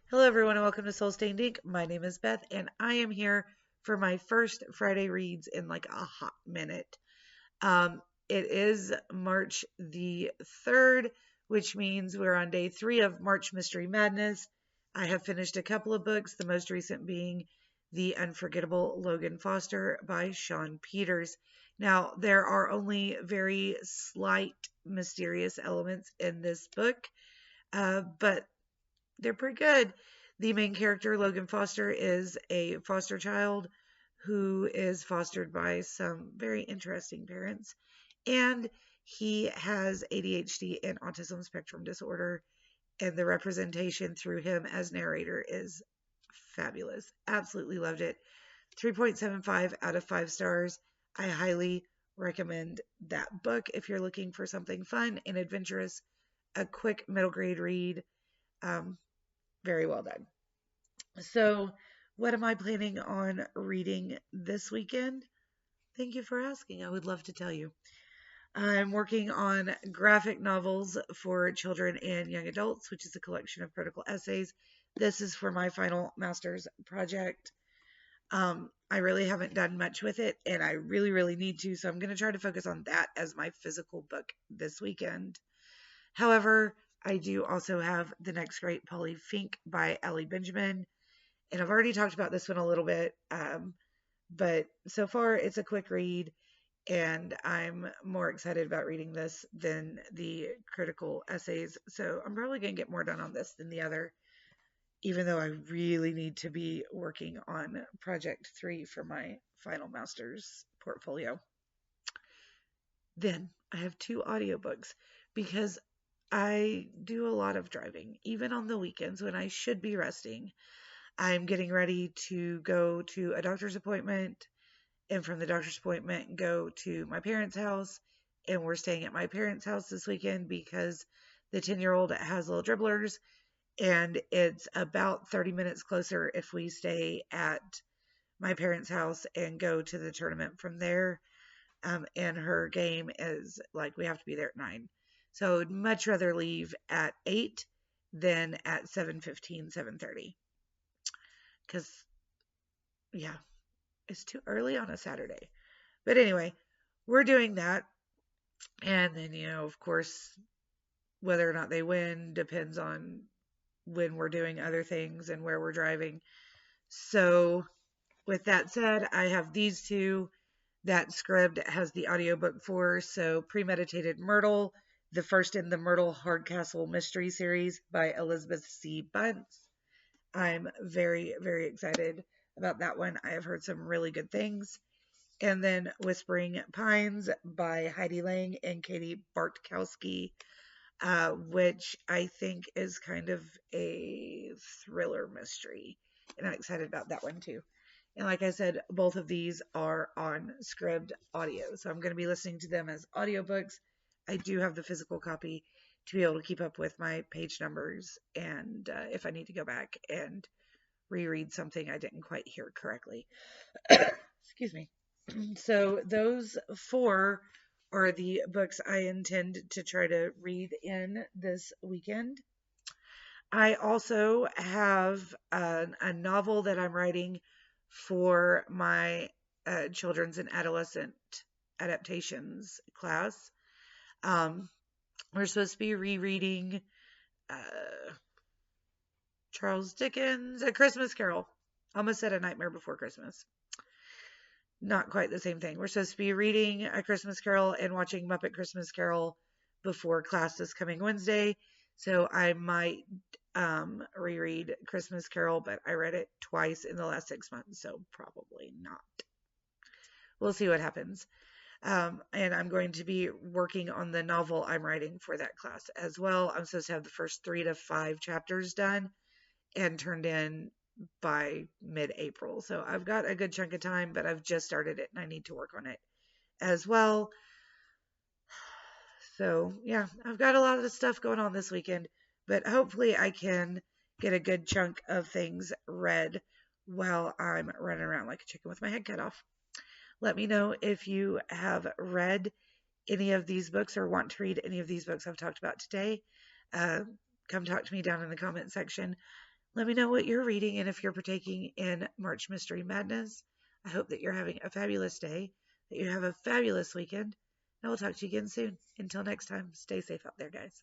Hello, everyone, and welcome to Soul Stained Ink. My name is Beth, and I am here for my first Friday reads in like a hot minute. It is March the 3rd, which means we're on day 3 of March Mystery Madness. I have finished a couple of books, the most recent being The Unforgettable Logan Foster by Sean Peters. Now, there are only very slight mysterious elements in this book, but they're pretty good. The main character, Logan Foster, is a foster child who is fostered by some very interesting parents, and he has ADHD and autism spectrum disorder, and the representation through him as narrator is fabulous. Absolutely loved it. 3.75 out of 5 stars. I highly recommend that book if you're looking for something fun and adventurous, a quick middle grade read. Very well done. So, what am I planning on reading this weekend? Thank you for asking. I would love to tell you. I'm working on graphic novels for children and young adults, which is a collection of critical essays. This is for my final master's project. I really haven't done much with it, and I really need to, so I'm going to try to focus on that as my physical book this weekend. However, I do also have The Next Great Polly Fink by Ellie Benjamin, and I've already talked about this one a little bit, but so far it's a quick read, and I'm more excited about reading this than the critical essays, so I'm probably going to get more done on this than the other, even though I really need to be working on Project 3 for my final master's portfolio. Then I have 2 audiobooks because I do a lot of driving, even on the weekends when I should be resting. I'm getting ready to go to a doctor's appointment, and from the doctor's appointment, go to my parents' house. And we're staying at my parents' house this weekend because the 10-year-old has little dribblers, and it's about 30 minutes closer if we stay at my parents' house and go to the tournament from there. And her game is like we have to be there at 9. So I'd much rather leave at 8 than at 7:15, 7:30. Because, yeah, it's too early on a Saturday. But anyway, we're doing that. And then, of course, whether or not they win depends on when we're doing other things and where we're driving. So, with that said, I have these 2 that Scribd has the audiobook for. So, Premeditated Myrtle, the first in the Myrtle Hardcastle Mystery Series by Elizabeth C. Bunce. I'm very excited about that one. I have heard some really good things. And then Whispering Pines by Heidi Lang and Katie Bartkowski, which I think is kind of a thriller mystery. And I'm excited about that one too. And like I said, both of these are on Scribd Audio. So I'm going to be listening to them as audiobooks. I do have the physical copy to be able to keep up with my page numbers, and if I need to go back and reread something I didn't quite hear correctly. Excuse me. So those 4 are the books I intend to try to read in this weekend. I also have a novel that I'm writing for my children's and adolescent adaptations class. We're supposed to be rereading Charles Dickens' A Christmas Carol. Almost said A Nightmare Before Christmas. Not quite the same thing. We're supposed to be reading A Christmas Carol and watching Muppet Christmas Carol before class this coming Wednesday. So I might reread Christmas Carol, but I read it twice in the last 6 months, so probably not. We'll see what happens. And I'm going to be working on the novel I'm writing for that class as well. I'm supposed to have the first 3 to 5 chapters done and turned in by mid-April. So I've got a good chunk of time, but I've just started it and I need to work on it as well. So yeah, I've got a lot of stuff going on this weekend, but hopefully I can get a good chunk of things read while I'm running around like a chicken with my head cut off. Let me know if you have read any of these books or want to read any of these books I've talked about today. Come talk to me down in the comment section. Let me know what you're reading and if you're partaking in March Mystery Madness. I hope that you're having a fabulous day, that you have a fabulous weekend, and we'll talk to you again soon. Until next time, stay safe out there, guys.